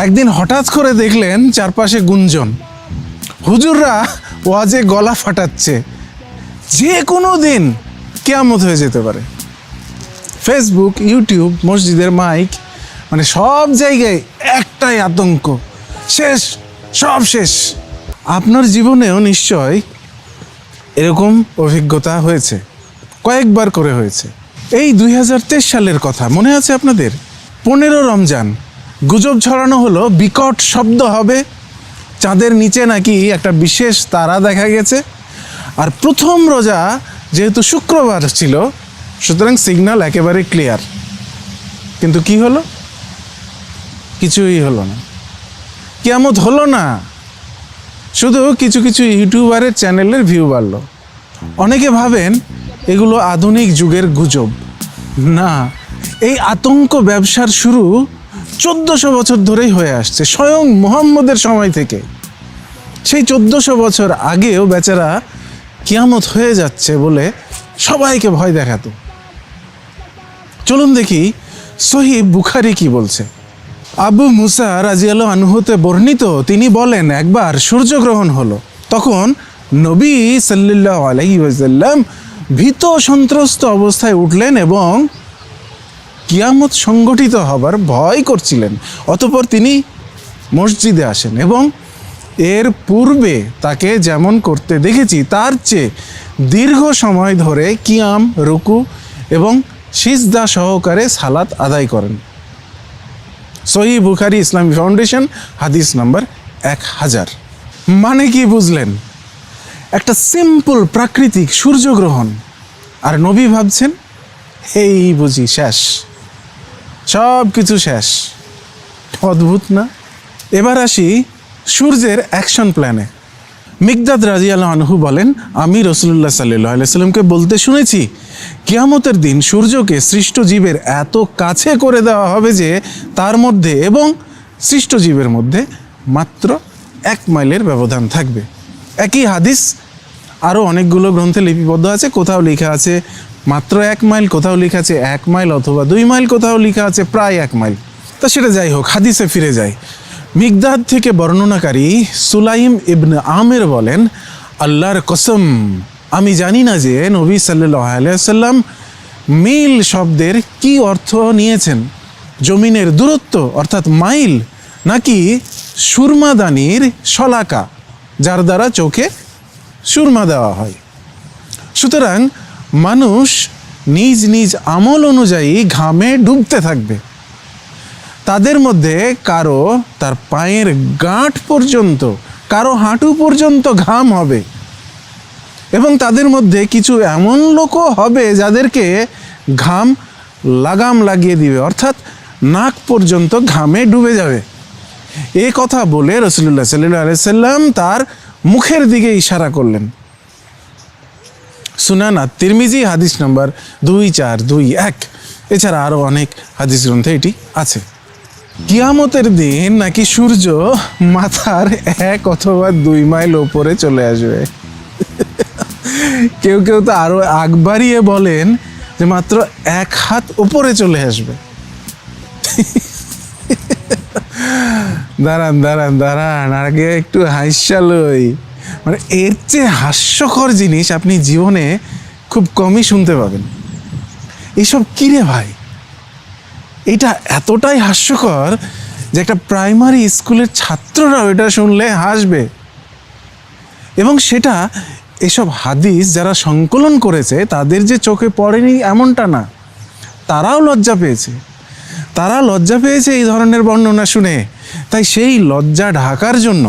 একদিন হঠাৎ করে দেখলেন চারপাশে গুঞ্জন, হুজুররা ওয়াজে গলা ফাটাচ্ছে, যে কোনো দিন কিয়ামত হয়ে যেতে পারে। ফেসবুক, ইউটিউব, মসজিদের মাইক, মানে সব জায়গায় একটাই আতঙ্ক, শেষ, সব শেষ। আপনার জীবনেও নিশ্চয় এরকম অভিজ্ঞতা হয়েছে, কয়েকবার করে হয়েছে। এই 2023 সালের কথা মনে আছে আপনাদের? 15 রমজান গুজব ছড়ানো হলো বিকট শব্দ হবে, চাঁদের নিচে নাকি একটা বিশেষ তারা দেখা গেছে। আর প্রথম রোজা যেহেতু শুক্রবার ছিল, সুতরাং সিগন্যাল একেবারে ক্লিয়ার। কিন্তু কি হলো? কিছুই হলো না, কিয়ামত হলো না। শুধু কিছু কিছু ইউটিউবারের চ্যানেলের ভিউ বাড়লো। অনেকে ভাবেন এগুলো আধুনিক যুগের গুজব। না, এই আতঙ্ক ব্যবসার শুরু 1400 বছর ধরেই হয়ে আসছে, স্বয়ং মুহাম্মদের সময় থেকে। সেই 1400 বছর আগেও বেচারা কিয়ামত হয়ে যাচ্ছে বলে সবাইকে ভয় দেখাতো। চলুন দেখি সহিহ বুখারী কি বলছে। আবু মুসা রাদিয়াল্লাহু আনহুতে বর্ণিত, তিনি বলেন, একবার সূর্যগ্রহণ হলো। তখন নবী সাল্লাল্লাহু আলাইহি ওয়াসাল্লাম ভীত সন্ত্রস্ত অবস্থায় উঠলেন এবং কিয়ামত সংগঠিত হবার ভয় করছিলেন। অতঃপর তিনি মসজিদে আসেন এবং এর পূর্বে তাকে যেমন করতে দেখেছি তার চেয়ে দীর্ঘ সময় ধরে কিয়াম, রুকু এবং সিজদা সহকারে সালাত আদায় করেন। সহিহ বুখারী ইসলামী ফাউন্ডেশন, হাদিস নাম্বার 1000। মানে কি বুঝলেন? একটা সিম্পল প্রাকৃতিক সূর্যগ্রহণ, আর নবী ভাবছেন এই বুঝি শেষ, সব কিছু শেষ। অদ্ভুত না? এবার আসি সূর্যের অ্যাকশন প্ল্যানে। মিকদাদ রাদিয়াল্লাহু আনহু বলেন, আমি রাসূলুল্লাহ সাল্লাল্লাহু আলাইহি ওয়াসাল্লামকে বলতে শুনেছি, কিয়ামতের দিন সূর্যকে সৃষ্ট জীবের এত কাছে করে দেওয়া হবে যে তার মধ্যে এবং সৃষ্ট জীবের মধ্যে মাত্র 1 মাইলের ব্যবধান থাকবে। একই হাদিস আরও অনেকগুলো গ্রন্থে লিপিবদ্ধ আছে। কোথাও লেখা আছে মাত্র 1 মাইল, কোথাও লেখা আছে 1 মাইল অথবা 2 মাইল, কোথাও লেখা আছে প্রায় 1 মাইল। তা সেটা যাই হোক, হাদিসে ফিরে যায়। মিকদাদ থেকে বর্ণনাকারী সুলাইম ইবনে আমের বলেন, আল্লাহর কসম, আমি জানি না যে নবী সাল্লাল্লাহু আলাইহি ওয়াসাল্লাম মিল শব্দের কি অর্থ নিয়েছেন, জমিনের দূরত্ব অর্থাৎ মাইল, নাকি সুরমাদানির শলাকা যার দ্বারা চোখে সুরমা দেওয়া হয়। সুতরাং মানুষ নিজ নিজ আমল অনুযায়ী ঘামে ডুবতে থাকবে। তাদের মধ্যে কারো তার পায়ের গাঁট পর্যন্ত, কারো হাঁটু পর্যন্ত ঘাম হবে এবং তাদের মধ্যে কিছু এমন লোকও হবে যাদেরকে ঘাম লাগাম লাগিয়ে দিবে, অর্থাৎ নাক পর্যন্ত ঘামে ডুবে যাবে। এ কথা বলে রাসূলুল্লাহ সাল্লাল্লাহু আলাইহি ওয়াসাল্লাম তার মুখের দিকে ইশারা করলেন। সুনান আত-তিরমিজি, হাদিস নাম্বার 2421। এছাড়া আরও অনেক হাদিস গ্রন্থে এটি আছে। কিয়ামতের দিন নাকি সূর্য মাথার 1 অথবা 2 মাইল ওপরে চলে আসবে। কেউ কেউ তো আরো আগ বাড়িয়ে বলেন যে মাত্র 1 হাত উপরে চলে আসবে। দাঁড়ান দাঁড়ান দাঁড়ান, আগে একটু হাস্যালই। মানে এর চেয়ে হাস্যকর জিনিস আপনি জীবনে খুব কমই শুনতে পাবেন। এইসব কি রে ভাই? এটা এতটাই হাস্যকর যে একটা প্রাইমারি স্কুলের ছাত্ররাও এটা শুনলে হাসবে। এবং সেটা এসব হাদিস যারা সংকলন করেছে তাদের যে চোখে পড়েনি এমনটা না, তারাও লজ্জা পেয়েছে। তারা লজ্জা পেয়েছে এই ধরনের বর্ণনা শুনে, তাই সেই লজ্জা ঢাকার জন্য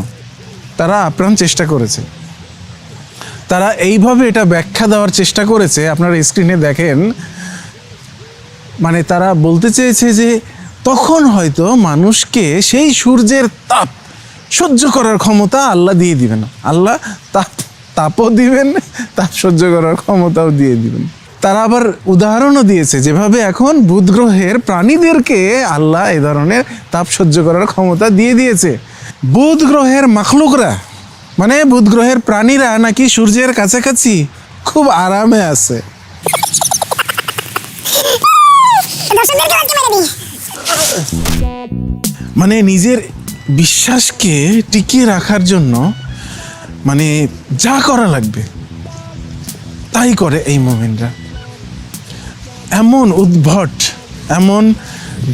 তারা আপ্রাণ চেষ্টা করেছে। তারা এইভাবে এটা ব্যাখ্যা দেওয়ার চেষ্টা করেছে, আপনারা স্ক্রিনে দেখেন। মানে তারা বলতে চেয়েছে যে তখন হয়তো মানুষকে সেই সূর্যের তাপ সহ্য করার ক্ষমতা আল্লাহ দিয়ে দিবেন। আল্লাহ তাপও দিবেন, তাপ সহ্য করার ক্ষমতাও দিয়ে দিবেন। তারা আবার উদাহরণও দিয়েছে যেভাবে এখন বুধ গ্রহের প্রাণীদেরকে আল্লাহ এই ধরনের তাপ সহ্য করার ক্ষমতা দিয়ে দিয়েছে। বুধ গ্রহের মাখলুকরা, মানে বুধ গ্রহের প্রাণীরা নাকি সূর্যের কাছাকাছি খুব আরামে আছে। মানে নিজের বিশ্বাসকে টিকিয়ে রাখার জন্য মানে যা করা লাগবে তাই করে এই মোমেনরা। এমন উদ্ভট, এমন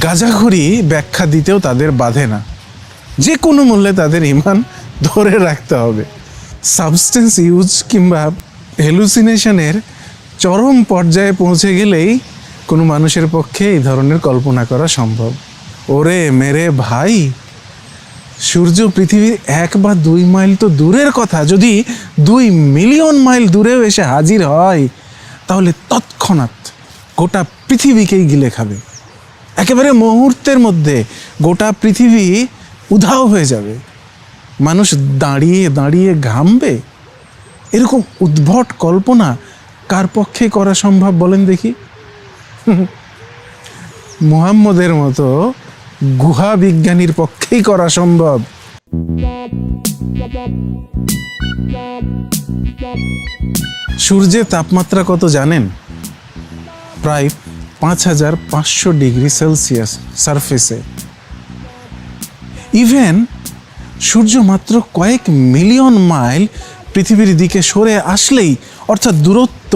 গাঁজাখুরি ব্যাখ্যা দিতেও তাদের বাধে না, যে কোনো মূল্যে তাদের ঈমান ধরে রাখতে হবে। সাবস্টেন্স ইউজ কিংবা হ্যালুসিনেশনের চরম পর্যায়ে পৌঁছে গেলেই কোনো মানুষের পক্ষে এই ধরনের কল্পনা করা সম্ভব। ওরে মেরে ভাই, সূর্য পৃথিবীর 1 বা 2 মাইল তো দূরের কথা, যদি 2 মিলিয়ন মাইল দূরেও এসে হাজির হয় তাহলে তৎক্ষণাৎ গোটা পৃথিবীকেই গিলে খাবে। একেবারে মুহূর্তের মধ্যে গোটা পৃথিবী উধাও হয়ে যাবে। মানুষ দাঁড়িয়ে দাঁড়িয়ে ঘামবে। এরকম উদ্ভট কল্পনা কার পক্ষে করা সম্ভব বলেন দেখি? মুহাম্মদের মতো গুহা বিজ্ঞানীর পক্ষেই করা সম্ভব। সূর্যের তাপমাত্রা কত জানেন? প্রায় 5500 ডিগ্রি সেলসিয়াস সারফেসে। ইভেন সূর্য মাত্র কয়েক মিলিয়ন মাইল পৃথিবীর দিকে সরে আসলেই, অর্থাৎ দূরত্ব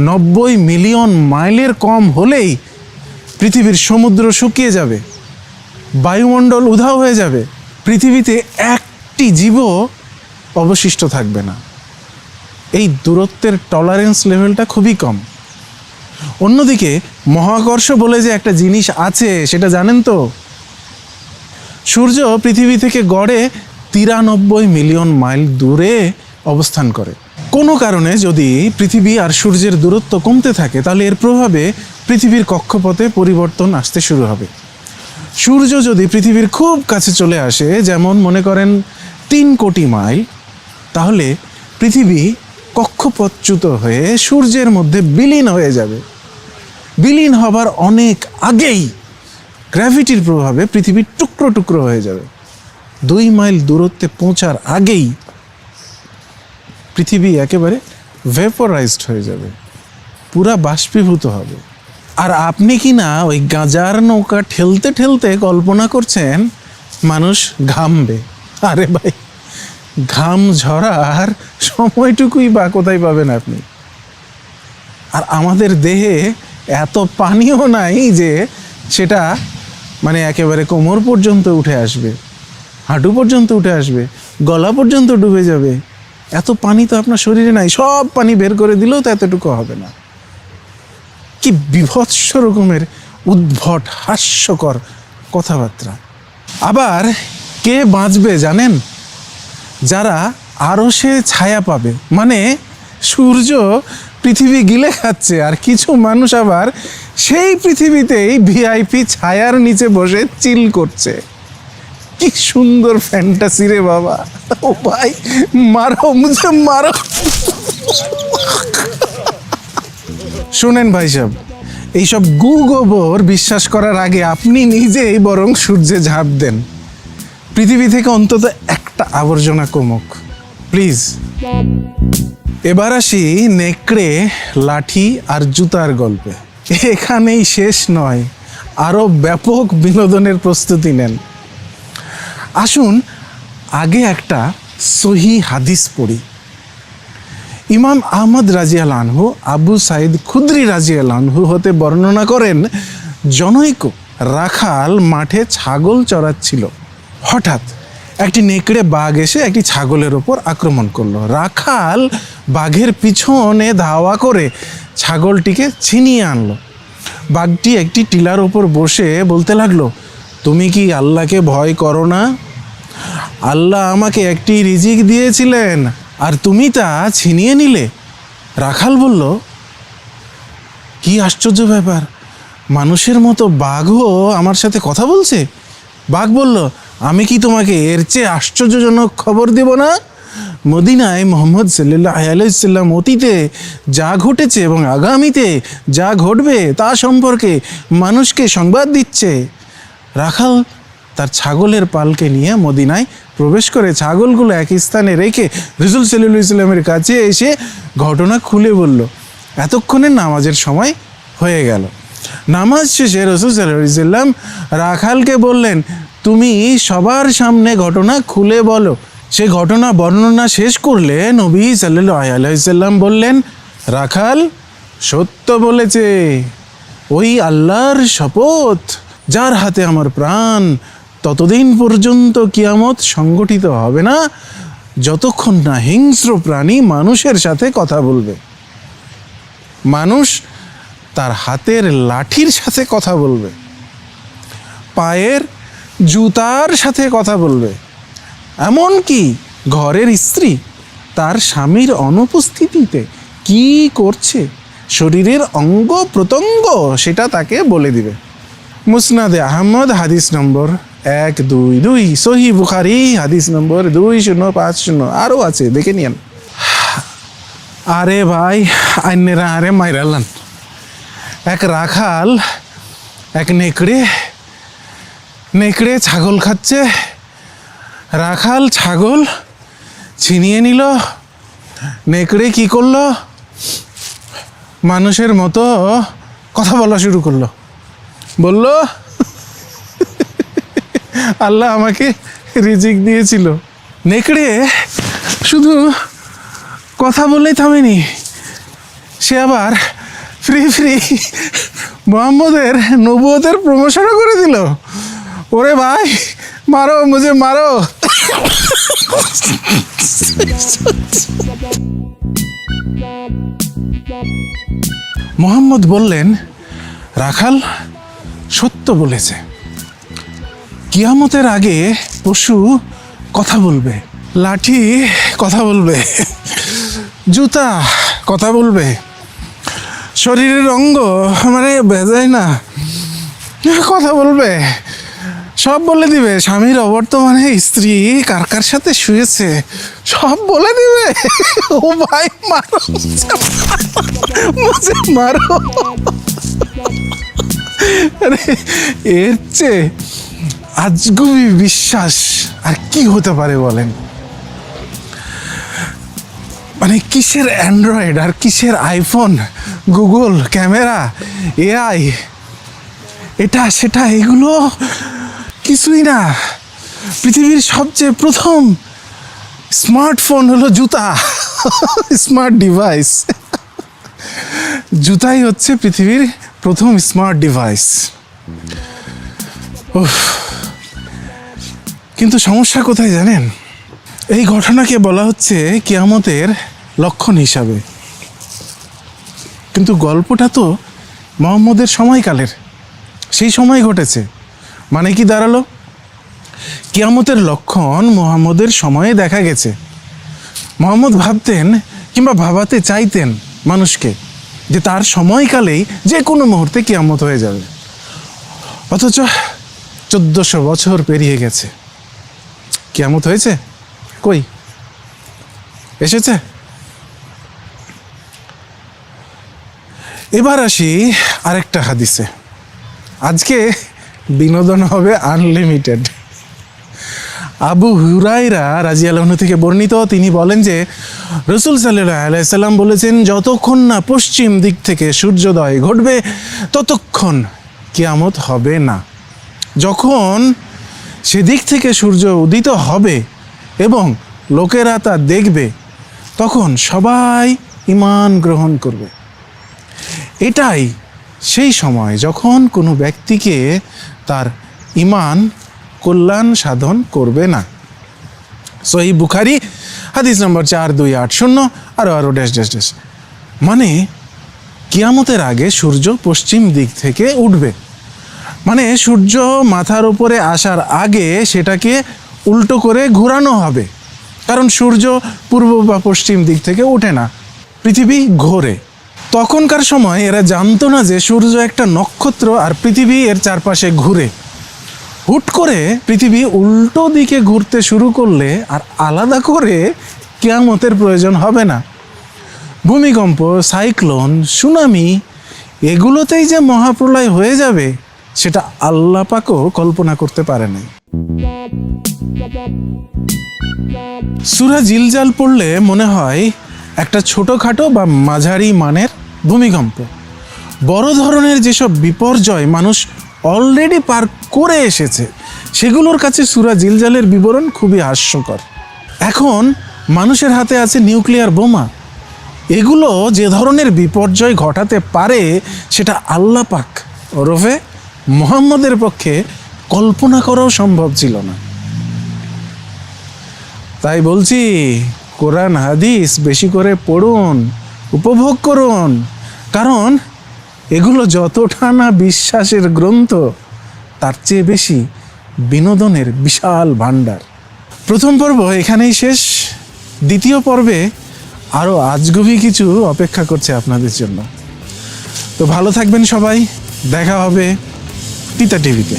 90 মিলিয়ন মাইলের কম হলেই পৃথিবীর সমুদ্র শুকিয়ে যাবে, বায়ুমণ্ডল উধাও হয়ে যাবে, পৃথিবীতে একটি জীবও অবশিষ্ট থাকবে না। এই দূরত্বের টলারেন্স লেভেলটা খুবই কম। অন্যদিকে মহাকর্ষ বলে যে একটা জিনিস আছে সেটা জানেন তো? সূর্য পৃথিবী থেকে গড়ে 93 মিলিয়ন মাইল দূরে অবস্থান করে। কোনো কারণে যদি পৃথিবী আর সূর্যের দূরত্ব কমতে থাকে তাহলে এর প্রভাবে পৃথিবীর কক্ষপথে পরিবর্তন আসতে শুরু হবে। সূর্য যদি পৃথিবীর খুব কাছে চলে আসে, যেমন মনে করেন 3 কোটি মাইল, তাহলে পৃথিবী কক্ষপথচ্যুত হয়ে সূর্যের মধ্যে বিলীন হয়ে যাবে। বিলীন হবার অনেক আগেই গ্র্যাভিটির প্রভাবে পৃথিবী টুকরো টুকরো হয়ে যাবে। 2 মাইল দূরত্বে পৌঁছার আগেই পৃথিবী একেবারে ভেপোরাইজড হয়ে যাবে, পুরা বাষ্পীভূত হবে। আর আপনি কি না ওই গাঁজার নৌকা ঠেলতে ঠেলতে কল্পনা করছেন মানুষ ঘামবে? আরে ভাই, ঘাম ঝরার সময়টুকুই বা কোথায় পাবেন আপনি? আর আমাদের দেহে এত পানিও নাই যে সেটা মানে একেবারে কোমর পর্যন্ত উঠে আসবে, হাঁটু পর্যন্ত উঠে আসবে, গলা পর্যন্ত ডুবে যাবে। এত পানি তো আপনার শরীরে নাই। সব পানি বের করে দিলেও তো এতটুকু হবে না। কি বিভৎস রকমের উদ্ভট হাস্যকর কথাবার্তা। আবার কে বাঁচবে জানেন? যারা আরশে ছায়া পাবে, মানে সূর্য পৃথিবী গিলে খাচ্ছে আর কিছু মানুষ আবার সেই পৃথিবীতেই ভিআইপি ছায়ার নিচে বসে চিল করছে। কি সুন্দর ফ্যান্টাসি রে বাবা! ও ভাই, মারো মুঝে মারো। শুনেন ভাই সাহেব, এইসব গু গোবর বিশ্বাস করার আগে আপনি নিজেই বরং সূর্যে ঝাঁপ দেন। পৃথিবী থেকে অন্তত একটা আবর্জনা কমুক প্লিজ। এবার আসি নেকড়ে, লাঠি আর জুতার গল্পে। এখানেই শেষ নয়, আরও ব্যাপক বিনোদনের প্রস্তুতি নেন। আসুন আগে একটা সহি হাদিস পড়ি। ইমাম আহমদ রাজিয়াল্লাহু আনহু আবু সাইদ খুদরি রাজিয়াল্লাহু আনহু হতে বর্ণনা করেন, জনৈক রাখাল মাঠে ছাগল চড়াচ্ছিল। হঠাৎ একটি নেকড়ে বাঘ এসে একটি ছাগলের ওপর আক্রমণ করলো। রাখাল বাঘের পিছনে ধাওয়া করে ছাগলটিকে ছিনিয়ে আনলো। বাঘটি একটি টিলার ওপর বসে বলতে লাগলো, তুমি কি আল্লাহকে ভয় করো না? আল্লাহ আমাকে একটি রিজিক দিয়েছিলেন আর তুমি তা ছিনিয়ে নিলে। রাখাল বলল, কি আশ্চর্য ব্যাপার, মানুষের মতো বাঘও আমার সাথে কথা বলছে। বাঘ বলল, আমি কি তোমাকে এর চেয়ে আশ্চর্যজনক খবর দেব না? মদিনায় মুহাম্মদ সাল্লাল্লাহু আলাইহি ওয়াসাল্লাম অতীতে যা ঘটেছে এবং আগামীতে যা ঘটবে তা সম্পর্কে মানুষকে সংবাদ দিচ্ছে। রাখাল তার ছাগলের পালকে নিয়ে মদিনায় প্রবেশ করে ছাগলগুলো এক স্থানে রেখে রাসূল সাল্লাল্লাহু আলাইহি ওয়াসাল্লামের কাছে এসে ঘটনা খুলে বলল। এতক্ষণে নামাজের সময় হয়ে গেল। নামাজ শেষে রাসূল সাল্লাল্লাহু আলাইহি ওয়াসাল্লাম রাখালকে বললেন, তুমি সবার সামনে ঘটনা খুলে বলো। সে ঘটনা বর্ণনা শেষ করলে নবী সাল্লাল্লাহু আলাইহি ওয়াসাল্লাম বললেন, রাখাল সত্য বলেছে। ওই আল্লাহর শপথ যার হাতে আমার প্রাণ, ততদিন পর্যন্ত কিয়ামত সংগঠিত হবে না যতক্ষণ না হিংস্র প্রাণী মানুষের সাথে কথা বলবে। মানুষ তার হাতের লাঠির সাথে কথা বলবে, পায়ের জুতার সাথে কথা বলবে, এমনকি ঘরের স্ত্রী তার স্বামীর অনুপস্থিতিতে কি করছে, শরীরের অঙ্গ প্রত্যঙ্গ সেটা তাকে বলে দিবে। মুসনাদে আহমদ হাদিস নম্বর 122, সহি বুখারি হাদিস নম্বর 2050, আরও আছে, দেখে নিন। আরে ভাই আইনেরা আরে মাইরালান, এক রাখাল এক নেকড়ে ছাগল খাচ্ছে। রাখাল ছাগল ছিনিয়ে নিল। নেকড়ে কি করলো? মানুষের মতো কথা বলা শুরু করলো। বলল, আল্লাহ আমাকে রিজিক দিয়েছিল। নেকড়ে শুধু কথা বললেই থামেনি, সে আবার ফ্রি মোহাম্মদের নবুয়তের প্রমোশনও করে দিল। ওরে ভাই মারো, মুঝে মারো। মোহাম্মদ বললেন, রাখাল সত্য বলেছে। কিয়ামতের আগে পশু কথা বলবে, লাঠি কথা বলবে, জুতা কথা বলবে, শরীরের অঙ্গ মানে বেজায় না কথা বলবে, সব বলে দিবে। স্বামীর অবর্তমানে স্ত্রী কার কার সাথে শুয়েছে সব বলে দিবে। ও ভাই মারো, মুঝে মারো। আরে এর চেয়ে আজগুবি বিশ্বাস আর কি হতে পারে বলেন? মানে কিসের অ্যান্ড্রয়েড আর কিসের আইফোন, গুগল, ক্যামেরা, এআই, এটা সেটা, এগুলো কিছুই না। পৃথিবীর সবচেয়ে প্রথম স্মার্টফোন হলো জুতা, স্মার্ট ডিভাইস। জুতাই হচ্ছে পৃথিবীর প্রথম স্মার্ট ডিভাইস। কিন্তু সমস্যা কোথায় জানেন? এই ঘটনাকে বলা হচ্ছে কিয়ামতের লক্ষণ হিসাবে, কিন্তু গল্পটা তো মুহাম্মদের সময়কালের, সেই সময় ঘটেছে। মানে কি দাঁড়ালো? কিয়ামতের লক্ষণ মুহাম্মদের সময়ে দেখা গেছে। মুহাম্মদ ভাবতেন কিংবা ভাবাতে চাইতেন মানুষকে যে তার সময়কালেই যে কোনো মুহূর্তে কিয়ামত হয়ে যাবে, অথচ 1400 বছর পেরিয়ে গেছে, কিয়ামত হয়েছে কই? এসেছে? এবার আসি আরেকটা হাদিসে। আজকে বিনোদন হবে আনলিমিটেড। আবু হুরায়রা রাদিয়াল্লাহু আনহু থেকে বর্ণিত, তিনি বলেন যে রাসূল সাল্লাল্লাহু আলাইহি সাল্লাম বলেছেন, যতক্ষণ না পশ্চিম দিক থেকে সূর্যোদয় ঘটবে ততক্ষণ কিয়ামত হবে না। যখন সেদিক থেকে সূর্য উদিত হবে এবং লোকেরা তা দেখবে, তখন সবাই ঈমান গ্রহণ করবে। এটাই সেই সময় যখন কোনো ব্যক্তিকে তার ঈমান কল্যাণ সাধন করবে না। সহিহ বুখারী হাদিস নম্বর 4280, আরো ড্যাশ ড্যাশ ড্যাশ। মানে কিয়ামতের আগে সূর্য পশ্চিম দিক থেকে উঠবে, মানে সূর্য মাথার উপরে আসার আগে সেটাকে উল্টো করে ঘোরানো হবে, কারণ সূর্য পূর্ব বা পশ্চিম দিক থেকে ওঠে না, পৃথিবী ঘোরে। তখনকার সময় এরা জানতো না যে সূর্য একটা নক্ষত্র আর পৃথিবী এর চারপাশে ঘুরে। হুট করে পৃথিবী উল্টো দিকে ঘুরতে শুরু করলে আর আলাদা করে কিয়ামতের প্রয়োজন হবে না। ভূমিকম্প, সাইক্লোন, সুনামি, এগুলোতেই যে মহাপ্রলয় হয়ে যাবে সেটা আল্লাহ পাকও কল্পনা করতে পারে নাই। সূরা জিলজাল পড়লে মনে হয় একটা ছোটোখাটো বা মাঝারি মানের ভূমিকম্প। বড় ধরনের যেসব বিপর্যয় মানুষ অলরেডি পার করে এসেছে সেগুলোর কাছে সূরা জিলজালের বিবরণ খুবই হাস্যকর। এখন মানুষের হাতে আছে নিউক্লিয়ার বোমা। এগুলো যে ধরনের বিপর্যয় ঘটাতে পারে সেটা আল্লাহ পাক ওরফে মুহাম্মদের পক্ষে কল্পনা করাও সম্ভব ছিল না। তাই বলছি, কোরআন হাদিস বেশি করে পড়ুন, উপভোগ করুন, কারণ এগুলো যতটা না বিশ্বাসের গ্রন্থ তার চেয়ে বেশি বিনোদনের বিশাল ভাণ্ডার। প্রথম পর্ব এখানেই শেষ। দ্বিতীয় পর্বে আরও আজগুবি কিছু অপেক্ষা করছে আপনাদের জন্য। তো ভালো থাকবেন সবাই, দেখা হবে তিতা টিভিতে।